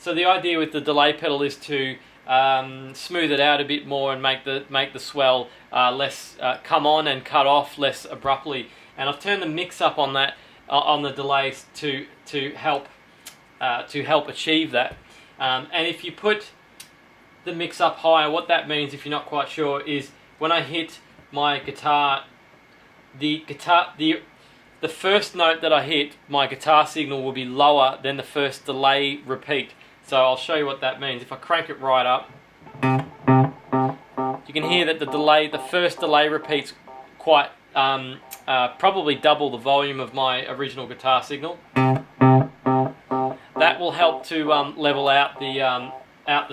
So the idea with the delay pedal is to smooth it out a bit more and make the swell less come on and cut off less abruptly. And I've turned the mix up on that on the delays to help achieve that. And if you put the mix up higher, what that means, if you're not quite sure, is when I hit my guitar, the first note that I hit, my guitar signal will be lower than the first delay repeat. So I'll show you what that means. If I crank it right up, you can hear that the first delay repeat's quite probably double the volume of my original guitar signal. That will help to level out the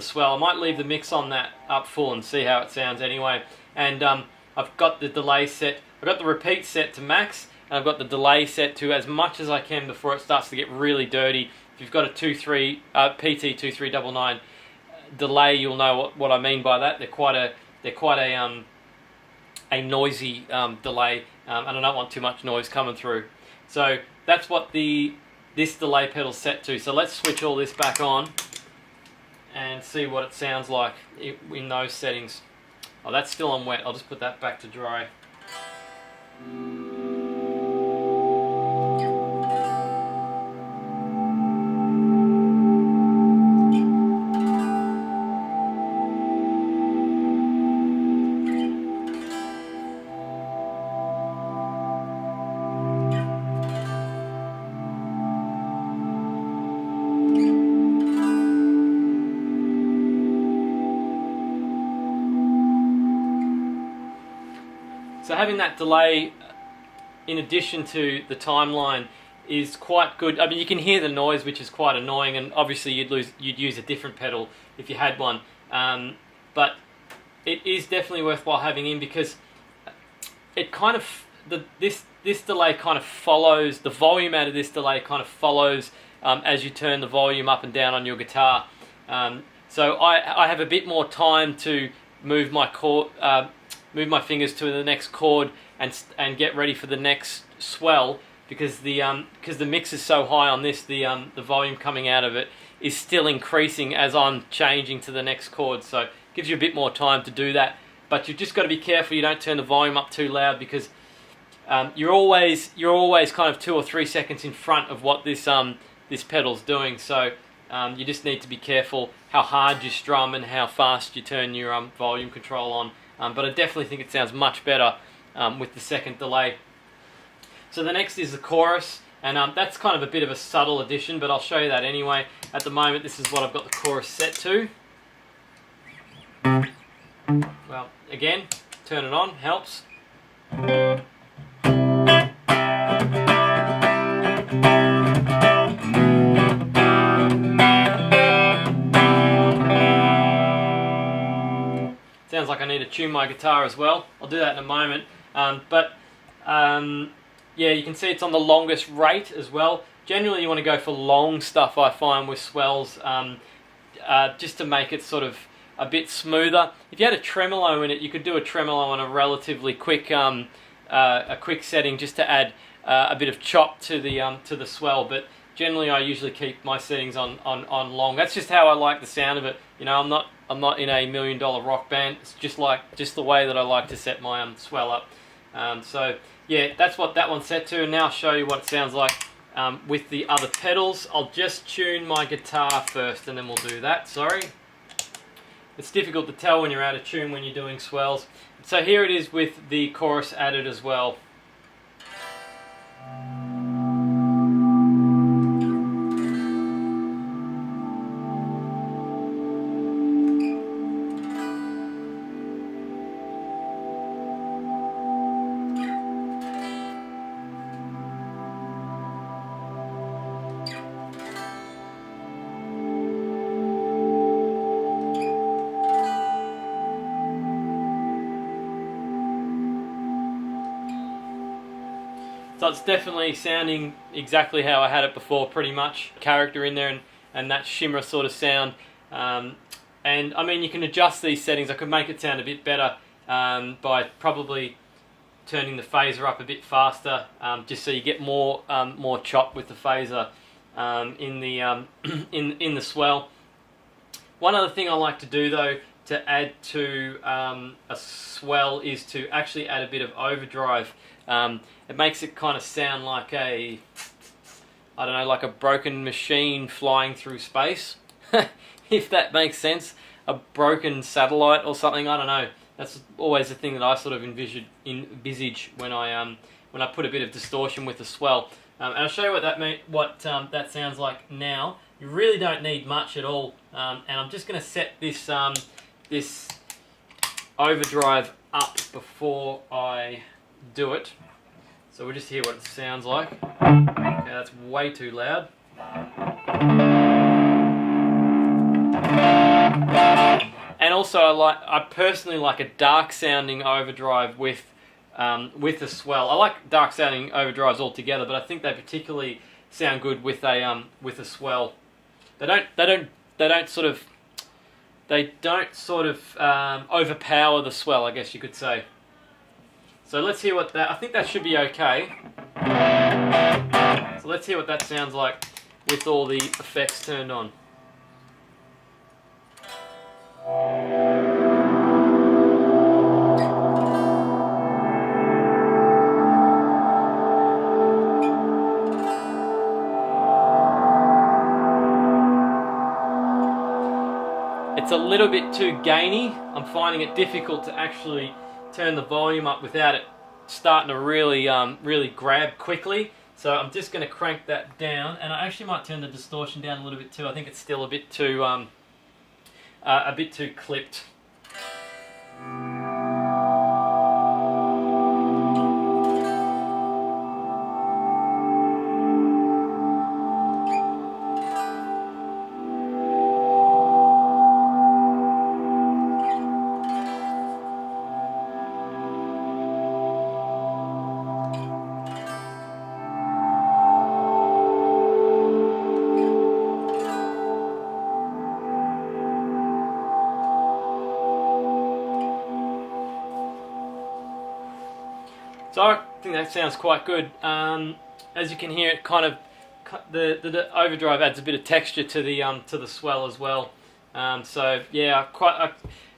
swell. I might leave the mix on that up full and see how it sounds anyway. And I've got the delay set. I've got the repeat set to max, and I've got the delay set to as much as I can before it starts to get really dirty. If you've got a PT2399 delay, you'll know what I mean by that. They're quite a noisy delay, and I don't want too much noise coming through. So that's what this delay pedal's set to. So let's switch all this back on and see what it sounds like in those settings. Oh, that's still on wet. I'll just put that back to dry. So having that delay in addition to the timeline is quite good. I mean, you can hear the noise, which is quite annoying, and obviously you'd use a different pedal if you had one. But it is definitely worthwhile having in, because it kind of this delay kind of follows the volume out of this delay kind of follows as you turn the volume up and down on your guitar. So I have a bit more time to move my move my fingers to the next chord and get ready for the next swell, because the mix is so high on this, the volume coming out of it is still increasing as I'm changing to the next chord. So it gives you a bit more time to do that, but you've just got to be careful you don't turn the volume up too loud, because you're always kind of 2 or 3 seconds in front of what this pedal's doing. So you just need to be careful how hard you strum and how fast you turn your volume control on. But I definitely think it sounds much better with the second delay. So the next is the chorus, and that's kind of a bit of a subtle addition, but I'll show you that anyway. At the moment, this is what I've got the chorus set to. Well, again, turn it on, helps. Sounds like I need to tune my guitar as well. I'll do that in a moment. Yeah, you can see it's on the longest rate as well. Generally you want to go for long stuff, I find, with swells, just to make it sort of a bit smoother. If you had a tremolo in it, you could do a tremolo on a relatively quick setting, just to add a bit of chop to the swell. But generally I usually keep my settings on long. That's just how I like the sound of it. You know, I'm not in a $1 million rock band. It's just the way that I like to set my swell up. So yeah, that's what that one's set to. And now I'll show you what it sounds like with the other pedals. I'll just tune my guitar first, and then we'll do that. Sorry, it's difficult to tell when you're out of tune when you're doing swells. So here it is with the chorus added as well. So it's definitely sounding exactly how I had it before, pretty much. Character in there and that shimmer sort of sound. And And I mean, you can adjust these settings. I could make it sound a bit better by probably turning the phaser up a bit faster, just so you get more chop with the phaser in the in the swell. One other thing I like to do though to add to a swell is to actually add a bit of overdrive. It makes it kind of sound like I don't know, like a broken machine flying through space, if that makes sense. A broken satellite or something, I don't know. That's always the thing that I sort of envisage when I put a bit of distortion with the swell. And I'll show you what that sounds like now. You really don't need much at all. And I'm just going to set this this overdrive up before I do it. So we'll just hear what it sounds like. Okay, that's way too loud. And also, I personally like a dark sounding overdrive with a swell. I like dark sounding overdrives altogether, but I think they particularly sound good with a swell. They don't sort of overpower the swell, I guess you could say. So let's hear what that. I think that should be okay. So let's hear what that sounds like with all the effects turned on. It's a little bit too gainy. I'm finding it difficult to actually turn the volume up without it starting to really grab quickly. So I'm just going to crank that down, and I actually might turn the distortion down a little bit too. I think it's still a bit too clipped. So I think that sounds quite good. As you can hear, it kind of the overdrive adds a bit of texture to the swell as well. So yeah,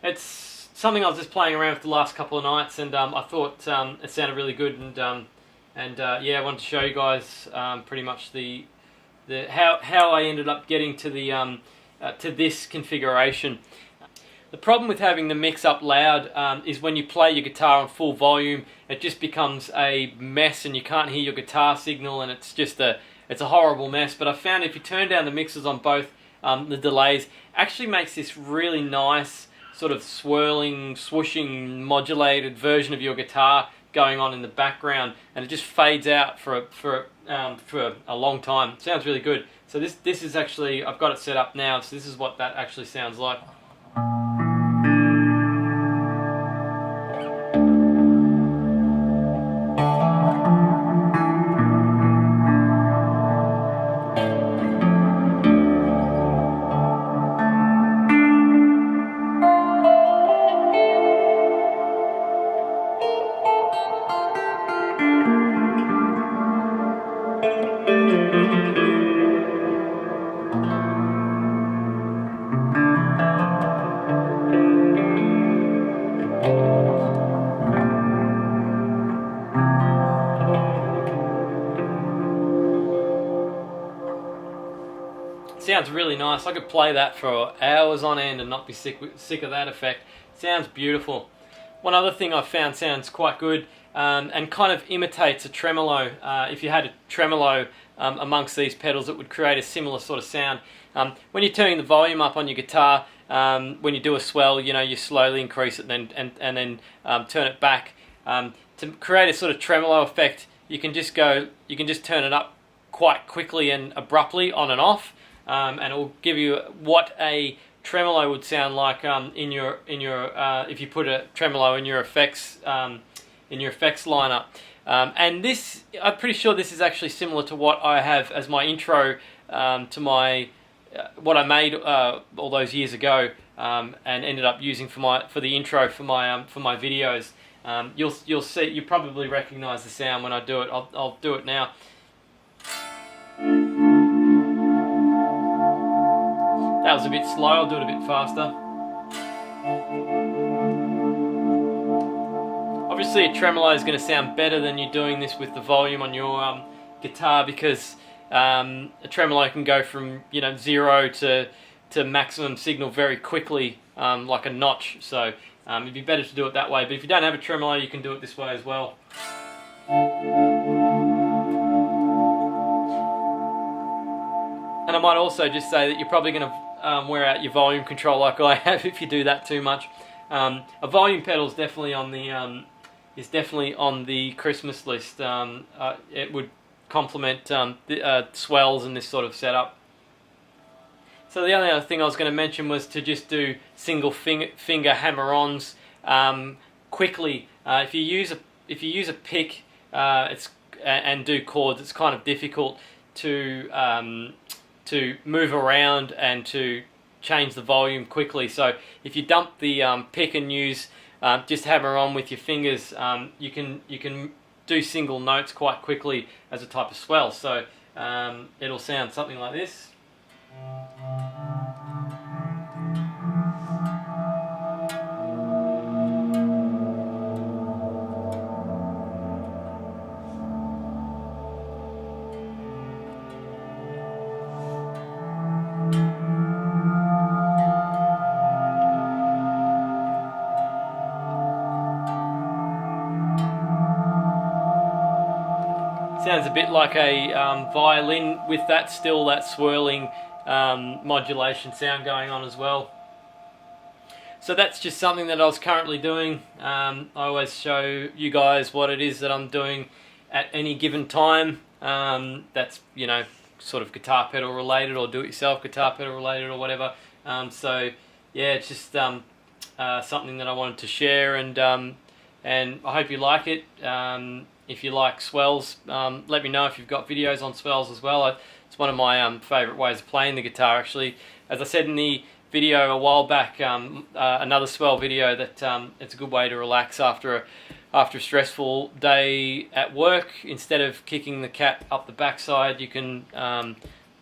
it's something I was just playing around with the last couple of nights, and I thought it sounded really good. And yeah, I wanted to show you guys pretty much how I ended up getting to to this configuration. The problem with having the mix up loud is when you play your guitar on full volume, it just becomes a mess and you can't hear your guitar signal, and it's a horrible mess. But I found if you turn down the mixes on both, the delays actually makes this really nice sort of swirling, swooshing, modulated version of your guitar going on in the background, and it just fades out for a long time. It sounds really good. So this is actually, I've got it set up now, so this is what that actually sounds like. Sounds really nice. I could play that for hours on end and not be sick of that effect. Sounds beautiful. One other thing I've found sounds quite good and kind of imitates a tremolo. If you had a tremolo amongst these pedals, it would create a similar sort of sound. When you're turning the volume up on your guitar, when you do a swell, you slowly increase it and then turn it back. To create a sort of tremolo effect, you can just turn it up quite quickly and abruptly on and off. And it will give you what a tremolo would sound like if you put a tremolo in your effects lineup. And this, I'm pretty sure this is actually similar to what I have as my intro to my what I made all those years ago and ended up using for the intro for my videos. You'll see, you probably recognise the sound when I do it. I'll do it now. That was a bit slow. I'll do it a bit faster. Obviously, a tremolo is going to sound better than you doing this with the volume on your guitar, because a tremolo can go from 0 to maximum signal very quickly, like a notch. So it'd be better to do it that way. But if you don't have a tremolo, you can do it this way as well. And I might also just say that you're probably going to wear out your volume control like I have if you do that too much. A volume pedal is definitely on the Christmas list. It would complement the Swells and this sort of setup. So the only other thing I was going to mention was to just do single finger hammer-ons quickly. If you use a pick and do chords, it's kind of difficult to move around and to change the volume quickly. So if you dump the pick and use just hammer on with your fingers, you can do single notes quite quickly as a type of swell. So it'll sound something like this. Sounds a bit like a violin with that swirling modulation sound going on as well. So that's just something that I was currently doing. I always show you guys what it is that I'm doing at any given time. That's sort of guitar pedal related or do-it-yourself guitar pedal related or whatever. So yeah, it's just something that I wanted to share, and I hope you like it. If you like Swells, let me know if you've got videos on Swells as well. It's one of my favourite ways of playing the guitar, actually. As I said in the video a while back, another Swell video, that it's a good way to relax after a stressful day at work. Instead of kicking the cat up the backside, you can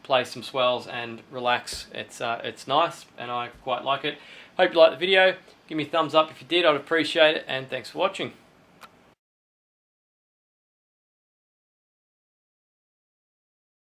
play some Swells and relax. It's nice, and I quite like it. Hope you liked the video. Give me a thumbs up if you did. I'd appreciate it, and thanks for watching.